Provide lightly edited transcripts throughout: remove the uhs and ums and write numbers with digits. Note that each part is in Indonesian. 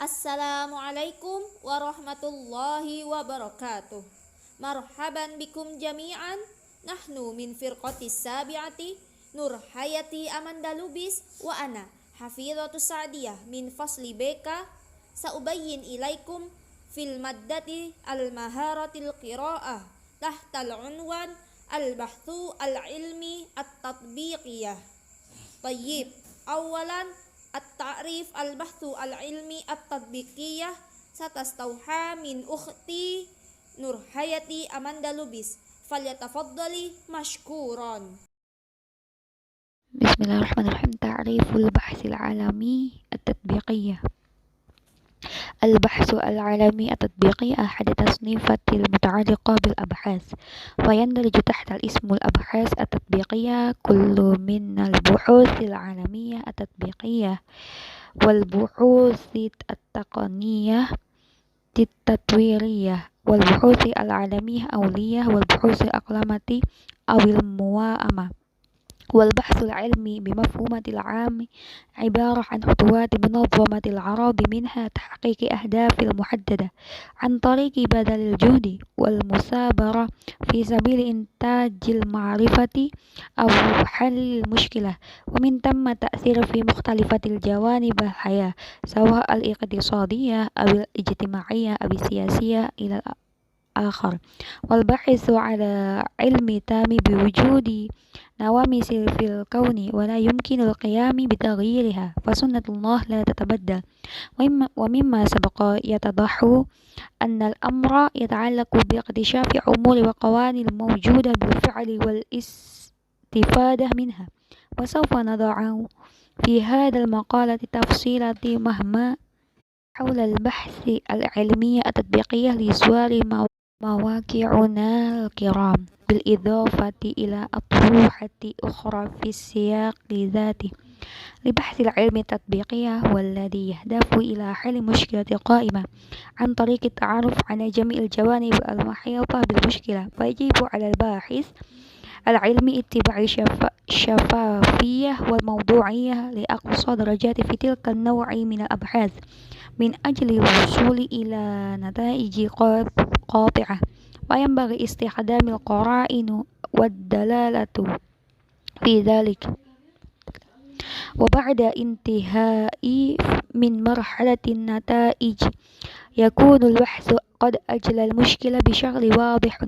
Assalamualaikum warahmatullahi wabarakatuh. Marhaban bikum jami'an. Nahnu min firqatis sabi'ati Nur Hayati Amanda Lubis wa ana Hafidhatus Sa'diyah min fasli BK. Saubayyin ilaikum fil maddati al-maharatil qira'ah tahtal unwan al-bahthu al-ilmi at-tatbiqiyah. Tayyib, awalan at-ta'rif al-bahthu al-ilmi at-tatbiqiyah satastauha min ukhti Nur Hayati Amanda Lubis. Falyatafaddali mashkuran. Bismillahirrahmanirrahim. Ta'riful bahsil alami at-tatbiqiyah. البحث العلمي التطبيقي أحد تصنيفات المتعلقة بالأبحاث، ويندرج تحت الاسم الأبحاث التطبيقية كل من البحوث العلمية التطبيقية والبحوث التقنية التطويرية والبحوث العلمية أولية والبحوث الأقلامية أو الموائمة. والبحث العلمي بمفهومه العام عبارة عن خطوات منظمة العرض منها تحقيق أهداف المحددة عن طريق بذل الجهد والمثابرة في سبيل إنتاج المعرفة أو حل المشكلة، ومن ثم تأثير في مختلف الجوانب الحياة سواء الاقتصادية أو الاجتماعية أو السياسية إلى الآخر. والباحث على علم تام بوجود نواميس في الكون ولا يمكن القيام بتغييرها، فسنة الله لا تتبدل. ومما سبق يتضح أن الأمر يتعلق باكتشاف أمور وقوانين موجودة بالفعل والاستفادة منها، وسوف نضع في هذا المقالة تفصيلات مهمة حول البحث العلمي التطبيقي لزوار مواقعنا الكرام، بالإضافة إلى أطروحة أخرى في السياق ذاته. لبحث العلم التطبيقي هو الذي يهدف إلى حل مشكلة قائمة عن طريق التعرف على جميع الجوانب المحيطة بالمشكلة، فيجب على الباحث العلمي اتباع الشفافية والموضوعية لأقصى درجات في تلك النوع من الأبحاث من أجل الوصول إلى نتائج قاطعة، وينبغي استخدام القرائن والدلالة في ذلك. وبعد انتهاء من مرحلة النتائج يكون البحث قد أجلى المشكلة بشكل واضح،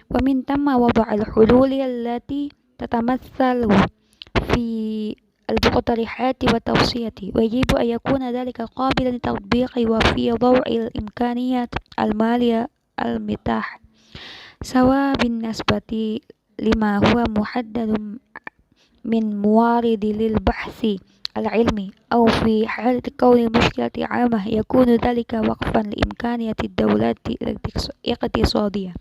ومن ثم وضع الحلول التي تتمثل في المقترحات والتوصية، ويجب أن يكون ذلك قابلا للتطبيق وفي ضوء الإمكانيات المالية المتاحة، سواء بالنسبة لما هو محدد من موارد للبحث العلمي أو في حالة كون المشكلة عامة يكون ذلك وقفا لإمكانية الدولة الاقتصادية.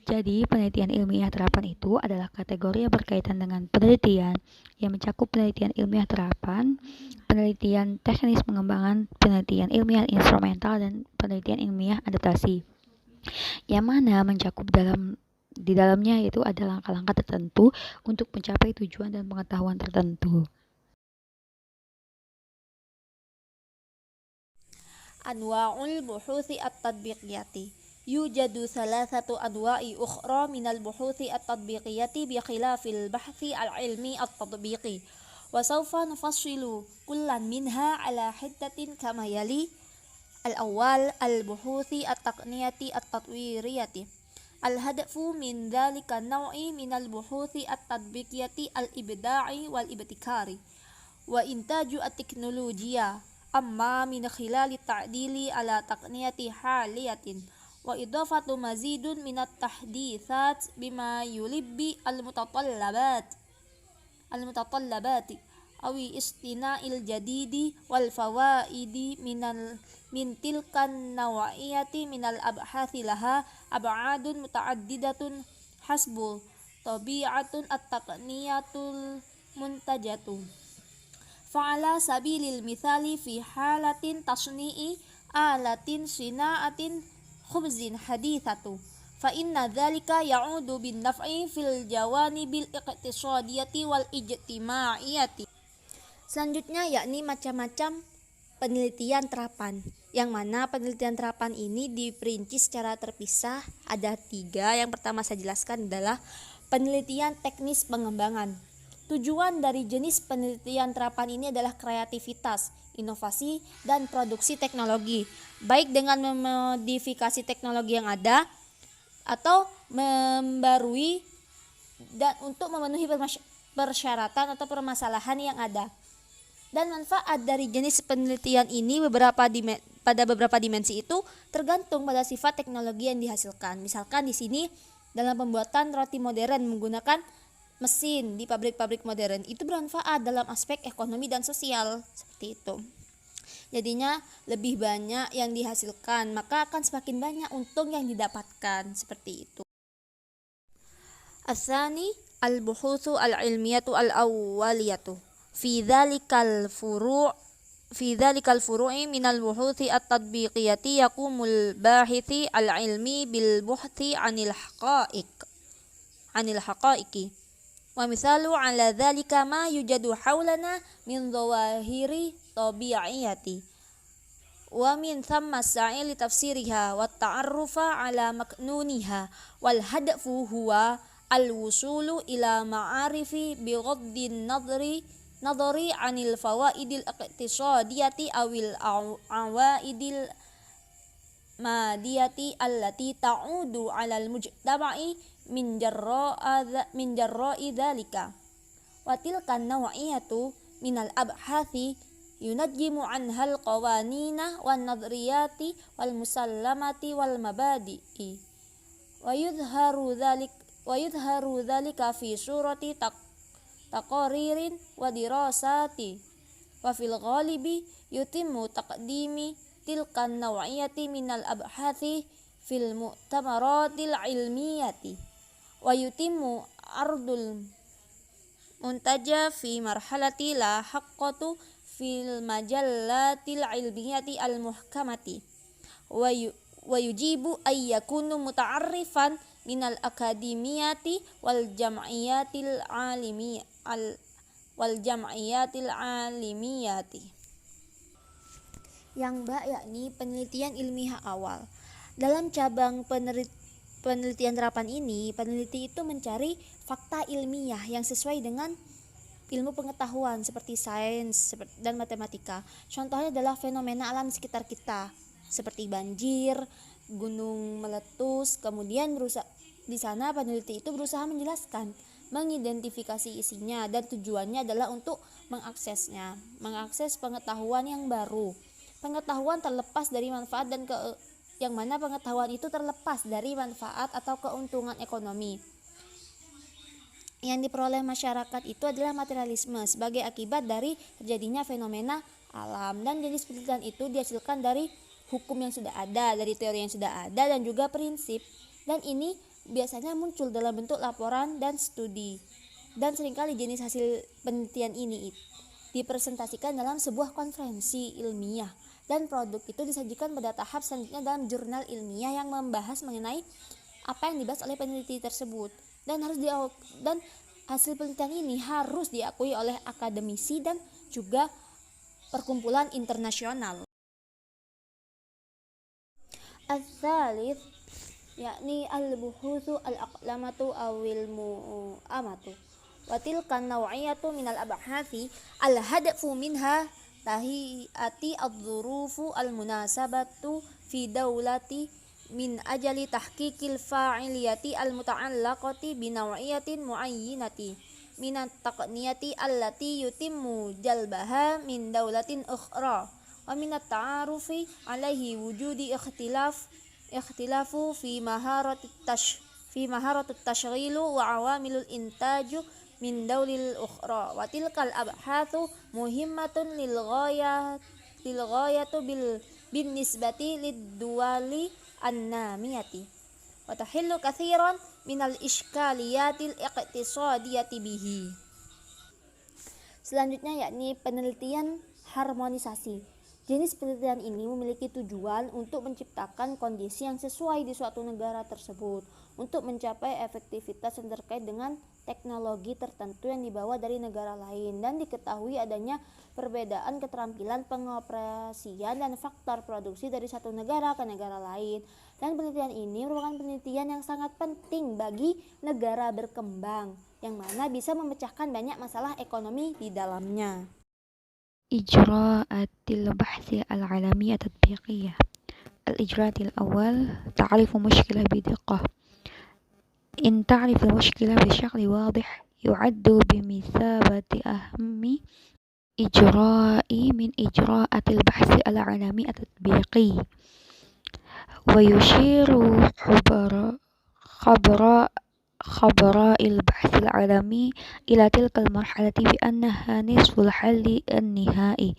Jadi, penelitian ilmiah terapan itu adalah kategori yang berkaitan dengan penelitian yang mencakup penelitian ilmiah terapan, penelitian teknis pengembangan, penelitian ilmiah instrumental, dan penelitian ilmiah adaptasi, yang mana mencakup di dalamnya yaitu ada langkah-langkah tertentu untuk mencapai tujuan dan pengetahuan tertentu. Anwa'ul buhuthi at-tatbiqiyati. Yujadu thalathatu anwa'i ukhra minal buhuthi at-tatbiqiyati bi khilafil bahthi al-ilmi at-tatbiqi. Wa sawfa nufassilu kullan minha ala hiddatin kama yali. Al-awwal al-buhuthi at-taqniyati at-tatwiriyati. Al-hadafu min dhalika naw'i minal buhuthi at-tatbiqiyati al-ibda'i wal-ibtikari wa intaju at-teknologiya amma min khilali ta'dili ala taqniyati haliyatin wa idafatu mazidun minat tahdithat bima yulibbi al-mutatallabati awi istina'il jadidi wal fawaidi min tilkan nawa'iyati minal abhathi laha ab'adun muta'addidatun hasbu tabi'atun at-taqniyatul muntajatu. Fa'ala sabilil mithali fi halatin tasni'i alatin sina'atin khubzin hadithatu fa inna dhalika ya'udu bin naf'i fil jawanibil iqtisadiyati wal ijtima'iyati. Selanjutnya yakni macam-macam penelitian terapan, yang mana penelitian terapan ini diperinci secara terpisah. Ada 3. Yang pertama saya jelaskan adalah penelitian teknis pengembangan. Tujuan dari jenis penelitian terapan ini adalah kreativitas, inovasi, dan produksi teknologi, baik dengan memodifikasi teknologi yang ada atau membarui dan untuk memenuhi persyaratan atau permasalahan yang ada. Dan manfaat dari jenis penelitian ini pada beberapa dimensi itu tergantung pada sifat teknologi yang dihasilkan. Misalkan di sini dalam pembuatan roti modern menggunakan mesin di pabrik-pabrik modern itu bermanfaat dalam aspek ekonomi dan sosial, seperti itu. Jadinya lebih banyak yang dihasilkan, maka akan semakin banyak untung yang didapatkan, seperti itu. Asani al-buhutsu al-ilmiyatu al-awwaliyatu fi dzalikal furu'i minal buhuthi at-tadbiqiyati yaqumul bahithi al-ilmi bil buhthi anil haqaiqi wa mithalu ala dzalika ma yujadu hawlana min dhawahiri tabi'iyati wa min thamma sa'i li tafsiriha wa ta'arrufa ala maknuniha wal hadfu huwa al-wusulu ila ma'arifi bi ghaddin nadhari anil fawaidil iqtisadiyati awil awaidil madiyati allati ta'udu 'alal mujtama'i min jarra'i dzalika wa tilkan naw'iyatu minal abhathi yunajjimu anhal qawanina wan nadriyati wal musallamati wal mabadi'i wa yudharu dzalika fi surati taqaririn wa dirasati wa fil ghalibi yutimmu taqdimi tilkan naw'iyati minal abhathi fil mu'tamaratil ilmiyati wa yutimmu ardul muntaja fi marhalati la haqqatu fil majallatil ilmiyati al muhkamati wa yujibu ay yakunu muta'arrifan minal akademiyati wal jam'iyatil alimiyati. Yang yakni penelitian ilmiah awal. Dalam cabang penelitian terapan ini, peneliti itu mencari fakta ilmiah yang sesuai dengan ilmu pengetahuan seperti sains dan matematika. Contohnya adalah fenomena alam sekitar kita seperti banjir, gunung meletus. Kemudian di sana peneliti itu berusaha menjelaskan, mengidentifikasi isinya, dan tujuannya adalah untuk mengakses pengetahuan yang baru. Pengetahuan terlepas dari manfaat yang mana pengetahuan itu terlepas dari manfaat atau keuntungan ekonomi yang diperoleh masyarakat itu adalah materialisme sebagai akibat dari terjadinya fenomena alam, dan jenis penelitian itu dihasilkan dari hukum yang sudah ada, dari teori yang sudah ada, dan juga prinsip, dan ini biasanya muncul dalam bentuk laporan dan studi. Dan seringkali jenis hasil penelitian ini dipresentasikan dalam sebuah konferensi ilmiah, dan produk itu disajikan pada tahap selanjutnya dalam jurnal ilmiah yang membahas mengenai apa yang dibahas oleh peneliti tersebut. Dan hasil penelitian ini harus diakui oleh akademisi dan juga perkumpulan internasional. Al-thalith yakni al-buhutsu al-aqlamatu awil mu'amatu wa tilka naw'iyatu minal abhathi al-hadfu minha tahiyati adz-dzurufu al-munasabatu fi dawlati min ajali tahqiqil fa'iliyati al-muta'allaqati bi naw'iyatin mu'ayyinati minat taqniyati allati yutimmu jalbaha min dawlatin ukhra wa minat ta'arufi alaihi wujudi ikhtilafu fi maharatit tashghilu wa awamilul intaju min dawlil ukhra wa tilkal abhathu muhimmatun lil ghayatu bin nisbati lid duwali an-namiyati wa tahillu katsiran minal iskaliyatil iqtisadiyati bihi. Selanjutnya yakni penelitian harmonisasi. Jenis penelitian ini memiliki tujuan untuk menciptakan kondisi yang sesuai di suatu negara tersebut untuk mencapai efektivitas yang terkait dengan teknologi tertentu yang dibawa dari negara lain, dan diketahui adanya perbedaan keterampilan pengoperasian dan faktor produksi dari satu negara ke negara lain. Dan penelitian ini merupakan penelitian yang sangat penting bagi negara berkembang, yang mana bisa memecahkan banyak masalah ekonomi di dalamnya. إجراءات البحث العلمية التطبيقية. الإجراء الأول تعريف مشكلة بدقة. إن تعرف المشكلة بشكل واضح يعد بمثابة أهم إجراء من إجراءات البحث العلمي التطبيقي. ويشير خبراء البحث العلمي إلى تلك المرحلة بأنها نصف الحل النهائي.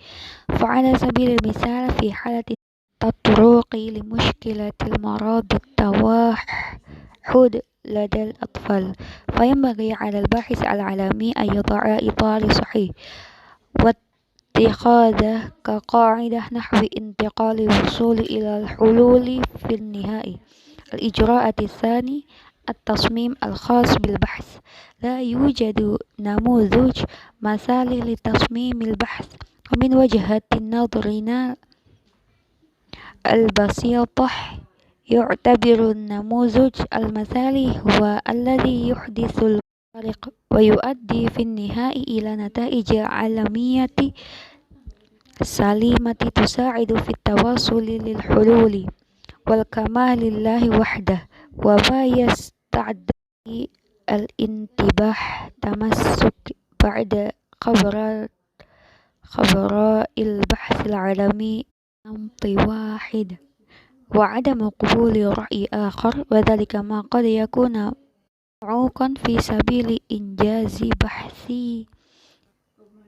فعلى سبيل المثال في حالة التطرق لمشكلة المرض التوحد لدى الأطفال، فينبغي على الباحث العلمي أن يضع إطار صحيح واتخاذه كقاعدة نحو انتقال الوصول إلى الحلول في النهائي. الإجراء الثاني التصميم الخاص بالبحث. لا يوجد نموذج مثالي لتصميم البحث، ومن وجهة نظرنا البسيطة يعتبر النموذج المثالي هو الذي يحدث الفارق ويؤدي في النهاية إلى نتائج علمية سليمة تساعد في التوصل للحلول والكمال لله وحده. وما يستدعي الانتباه تمسك بعد خبراء البحث العلمي نمط واحد وعدم قبول رأي آخر، وذلك ما قد يكون معوقا في سبيل إنجاز بحث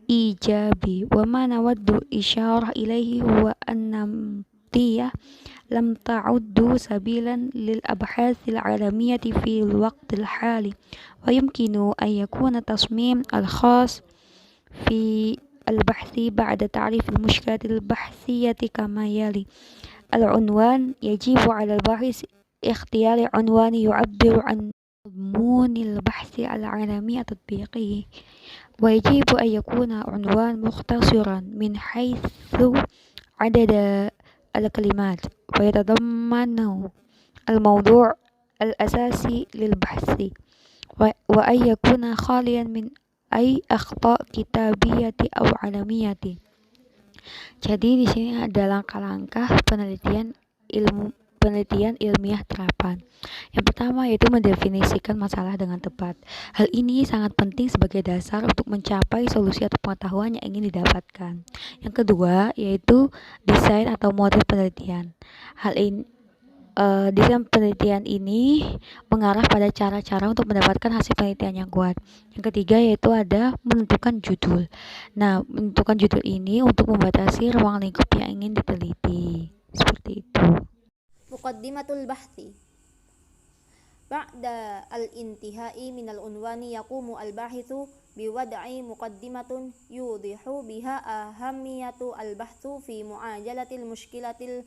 إيجابي. وما نود إشارة إليه هو أن النمطية لم تعد سبيلا للأبحاث العلمية في الوقت الحالي، ويمكن أن يكون التصميم الخاص في البحث بعد تعريف المشكلة البحثية كما يلي. العنوان: يجب على الباحث اختيار عنوان يعبر عن مضمون البحث العلمي التطبيقي، ويجب أن يكون عنوان مختصرا من حيث عدد الكلمات، ويتضمن الموضوع الأساسي للبحث، وأن يكون خاليا من أي أخطاء كتابية أو علمية. Jadi di sini ada langkah-langkah penelitian ilmiah terapan. Yang pertama yaitu mendefinisikan masalah dengan tepat. Hal ini sangat penting sebagai dasar untuk mencapai solusi atau pengetahuan yang ingin didapatkan. Yang kedua yaitu desain atau model penelitian. Desain penelitian ini mengarah pada cara-cara untuk mendapatkan hasil penelitian yang kuat. Yang ketiga yaitu ada menentukan judul. Nah, menentukan judul ini untuk membatasi ruang lingkup yang ingin diteliti. Seperti itu. Muqaddimatul bahthi. Ba'da al-intihai min al-unwani yaqumu al-bahithu biwad'i muqaddimatun yudihu biha ahamiyatu al-bahthu fi mu'ajalatil mushkilatil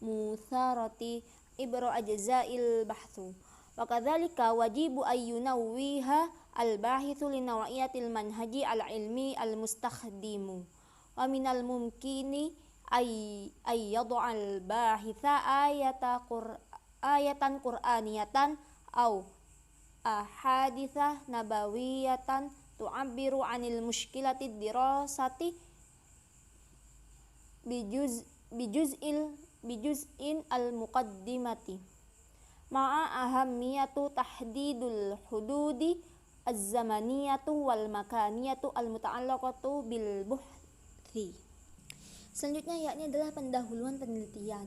mutharati ibra ajza'il bahthu. Wa kadzalika wajibu ayyunawwiha al-bahithu li nawa'iyatil manhaji al-ilmi al-mustakhdimu. Wa minal mumkini ay yad'al bahitha ayatan qur'aniyatan aw ahaditha nabawiyatan tu'abbiru 'anil mushkilatid dirasati bijuz'in al-muqaddimati ma'a ahammiyatu tahdidul hududi az-zamaniyatu wal makaniyatu al-muta'allaqatu bil buhthi. Selanjutnya yakni adalah pendahuluan penelitian.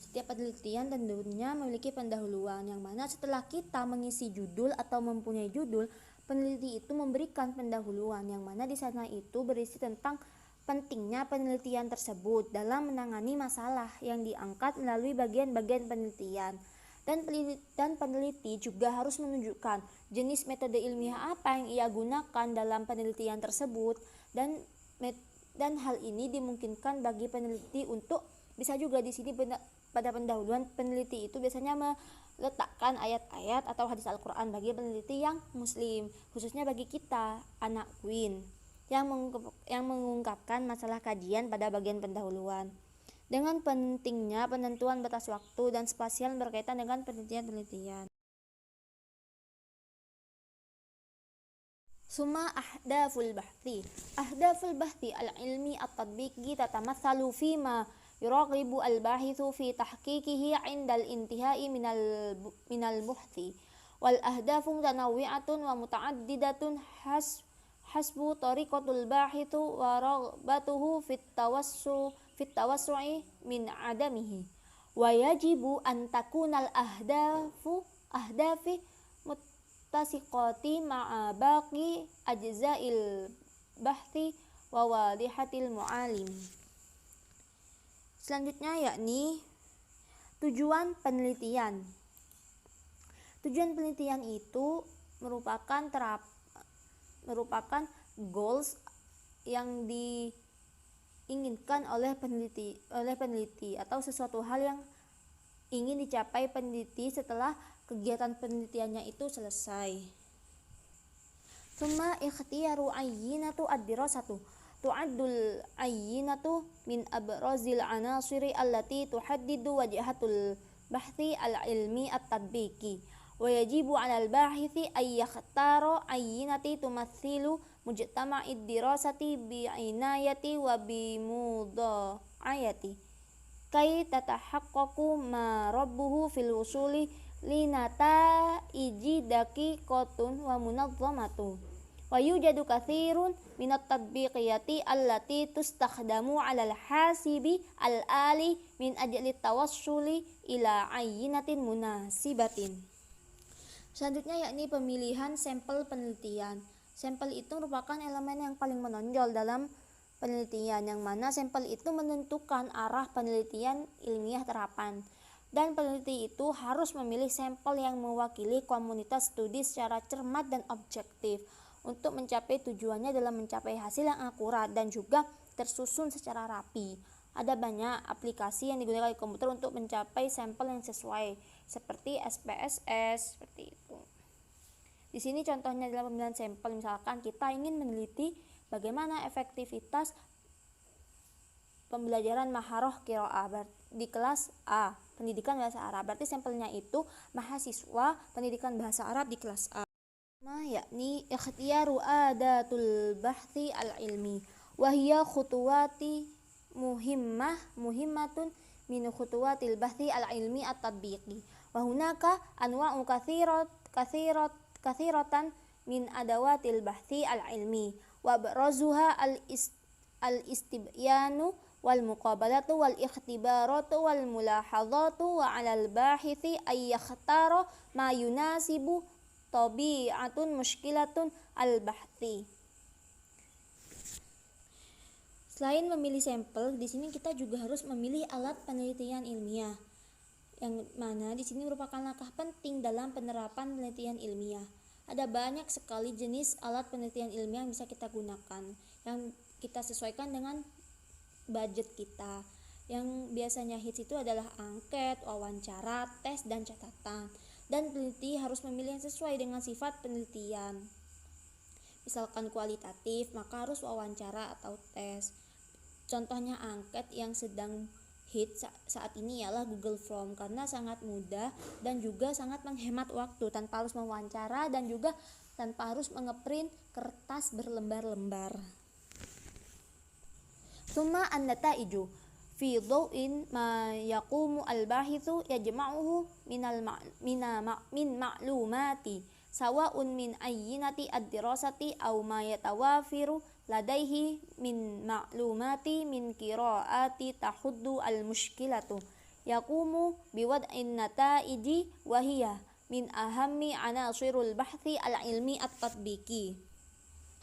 Setiap penelitian tentunya memiliki pendahuluan, yang mana setelah kita mengisi judul atau mempunyai judul, peneliti itu memberikan pendahuluan, yang mana di sana itu berisi tentang pentingnya penelitian tersebut dalam menangani masalah yang diangkat melalui bagian-bagian penelitian. Dan peneliti juga harus menunjukkan jenis metode ilmiah apa yang ia gunakan dalam penelitian tersebut, dan Dan hal ini dimungkinkan bagi peneliti untuk, bisa juga di sini pada pendahuluan peneliti itu biasanya meletakkan ayat-ayat atau hadis Al-Quran bagi peneliti yang muslim, khususnya bagi kita anak UIN yang mengungkapkan masalah kajian pada bagian pendahuluan. Dengan pentingnya penentuan batas waktu dan spasial berkaitan dengan penelitian. Summa ahdaful bahthi. Ahdaful bahthi al-ilmi at-tatbiqi tatamathalu fima yuraqibu al-bahithu fi tahqiqihi 'inda al-intihai minal buhthi. Wal ahdafu mutanawwi'atun wa muta'addidatun hasbu tariqatul bahithu wa raghbatuhu fit tawassu'i min 'adamihi. Wa yajibu an takunal ahdafi tasiqati ma'a baqi ajza'il bahthi wa wadihatil mu'alim. Selanjutnya yakni tujuan penelitian. Tujuan penelitian itu merupakan goals yang diinginkan oleh peneliti atau sesuatu hal yang ingin dicapai peneliti setelah kegiatan penelitiannya itu selesai. Tsumma ikhtiyaru ayyinatu ad-dirasatu. Tu'addul ayyinatu min abrazil anasiri allati tuhaddidu wajhatul bahthi al-ilmi at-tatbiqi. Wa yajibu 'alal bahithi ay yakhtara ayyinati tumathilu mujtama'id dirasati bi'inayati wa bimudha'ayati kay tatahaqqaqu ma rabbuhu fil wusuli linata iji daqiqatun wa munazzamatu. Wa yujadu katsirun minat tatbiqiyati allati tustakhdamu 'alal hasibi al-ali min ajli tawassuli ila ayyinatin munasibatin. Selanjutnya yakni pemilihan sampel penelitian. Sampel itu merupakan elemen yang paling menonjol dalam penelitian, yang mana sampel itu menentukan arah penelitian ilmiah terapan. Dan peneliti itu harus memilih sampel yang mewakili komunitas studi secara cermat dan objektif untuk mencapai tujuannya dalam mencapai hasil yang akurat dan juga tersusun secara rapi. Ada banyak aplikasi yang digunakan di komputer untuk mencapai sampel yang sesuai, seperti SPSS, seperti itu. Di sini contohnya dalam pemilihan sampel, misalkan kita ingin meneliti bagaimana efektivitas pembelajaran maharoh qiraah di kelas A, pendidikan bahasa Arab. Berarti sampelnya itu mahasiswa pendidikan bahasa Arab di kelas A. Yakni ikhtiyaru adatul bahthi al-ilmi wa hiya khutuwati muhimmatun min khutuwatil bahthi al-ilmi at-tatbiqi. Wa hunaka anwa'u katsiratan min adawatil bahthi al-ilmi wa barazuha al-istibyanu wal muqabalatu wal ikhtibaratu wal mulahadatu wa 'alal bahithi ay yakhtara ma yunasibu tabi'atun mushkilatun al-bahthi. Selain memilih sampel, di sini kita juga harus memilih alat penelitian ilmiah, yang mana di sini merupakan langkah penting dalam penerapan penelitian ilmiah. Ada banyak sekali jenis alat penelitian ilmiah yang bisa kita gunakan, yang kita sesuaikan dengan budget kita. Yang biasanya hits itu adalah angket, wawancara, tes, dan catatan. Dan peneliti harus memilih yang sesuai dengan sifat penelitian. Misalkan kualitatif, maka harus wawancara atau tes. Contohnya angket yang sedang hits saat ini ialah Google Form, karena sangat mudah dan juga sangat menghemat waktu tanpa harus mewawancara dan juga tanpa harus mengeprint kertas berlembar-lembar. Tsumma an-nata'iju fi dhaw'in ma yaqumu al-bahithu yajma'uhu min ma'lumati sawa'un min ayyinati ad-dirasati aw ma yatawafiru ladaihi min ma'lumati min qira'ati tahuddu al-mushkilatu yaqumu biwad'in nata'iji wa hiya min ahammi anasirul bahthi al-ilmi at-tatbiqi.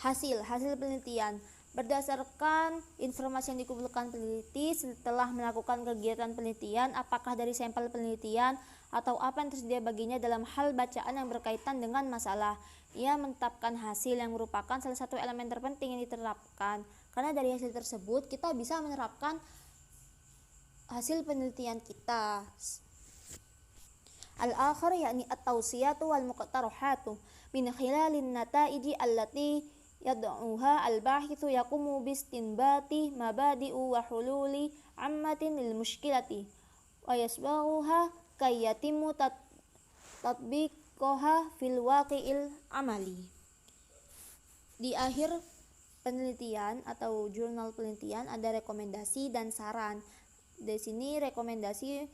Hasil penelitian berdasarkan informasi yang dikumpulkan peneliti setelah melakukan kegiatan penelitian, apakah dari sampel penelitian atau apa yang tersedia baginya dalam hal bacaan yang berkaitan dengan masalah. Ia menetapkan hasil yang merupakan salah satu elemen terpenting yang diterapkan Karena dari hasil tersebut kita bisa menerapkan hasil penelitian kita. Al-akhar yakni at-tawsiyatu wal muqtarohatu min khilalin nataiji allati yad'uha al-bahithu yaqumu bistinbati mabadi'u wa hululi ammatin lil mushkilati wa yasbaghuha kay yatimu tatbiqaha fil waqi'il amali. Di akhir penelitian atau jurnal penelitian ada rekomendasi dan saran. Di sini rekomendasi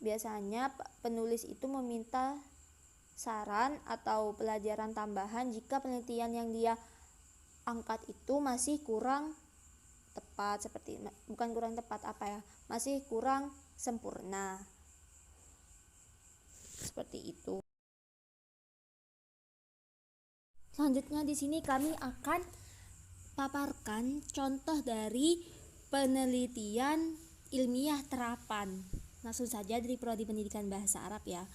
biasanya penulis itu meminta saran atau pelajaran tambahan jika penelitian yang dia angkat itu masih kurang tepat, masih kurang sempurna. Seperti itu. Selanjutnya di sini kami akan paparkan contoh dari penelitian ilmiah terapan. Langsung saja dari Prodi Pendidikan Bahasa Arab ya.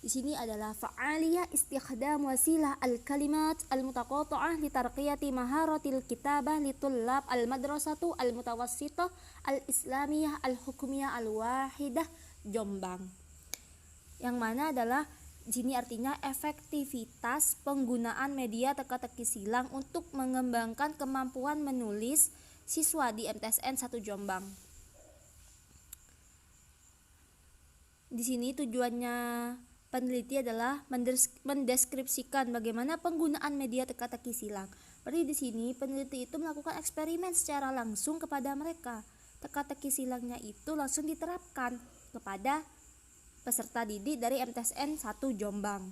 Di sini adalah fa'aliyah istikhdam wasilah al-kalimat al-mutaqatta'ah li tarqiyati maharatil kitabah li tullab al-madrasatu al-mutawassithah al-islamiyah al-hukmiyah al-wahidah Jombang. Yang mana adalah di sini artinya efektivitas penggunaan media teka-teki silang untuk mengembangkan kemampuan menulis siswa di MTSN 1 Jombang. Di sini tujuannya peneliti adalah mendeskripsikan bagaimana penggunaan media teka-teki silang. Berarti di sini peneliti itu melakukan eksperimen secara langsung kepada mereka. Teka-teki silangnya itu langsung diterapkan kepada peserta didik dari MTSN 1 Jombang.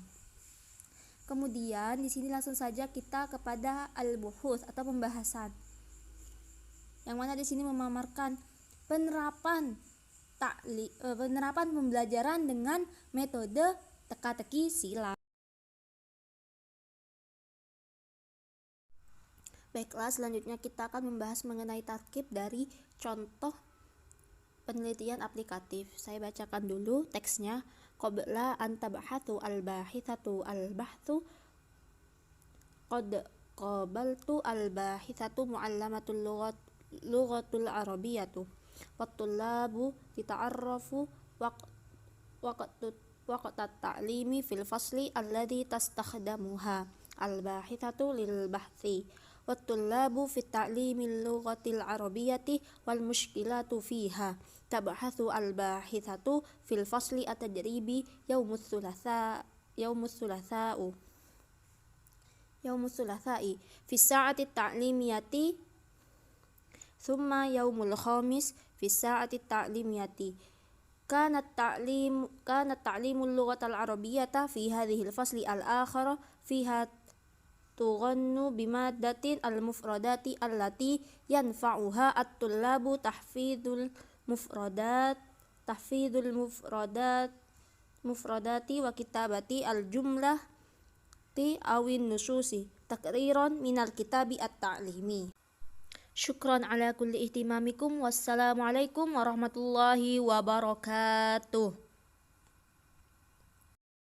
Kemudian di sini langsung saja kita kepada al-buhuth atau pembahasan. Yang mana di sini memaparkan penerapan pembelajaran dengan metode teka-teki silang. Baiklah, selanjutnya kita akan membahas mengenai tarkib dari contoh penelitian aplikatif. Saya bacakan dulu teksnya. Qabla an tabhathu al-bahithatu al-bahthu qad qabaltu al-bahithatu muallamatul lughatul arabiyyatu wat-tullabu lita'arrafu waqt at-ta'limi fil fasli alladhi tastakhdamuha al-bahithatu lil bahthi wat-tullabu fit ta'limil lughatil arabiyyati wal mushkilatu fiha tabhathu al-bahithatu fil fasli at-tajribi yaumus thulathai fi sa'ati at-ta'limiyati thumma yaumul khamis fi sa'ati at-ta'limiyati kana ta'limul lughatal arabiyyata fi hadhihi al-fasli al-akhar fiha tughannu bimaddatin al-mufradati allati yanfa'uha at-tullabu tahfidhul mufradati wa kitabati al-jumlati awin nususi takriran minal kitabi at-ta'limi. Syukran ala kulli ihtimamikum. Wassalamualaikum warahmatullahi wabarakatuh.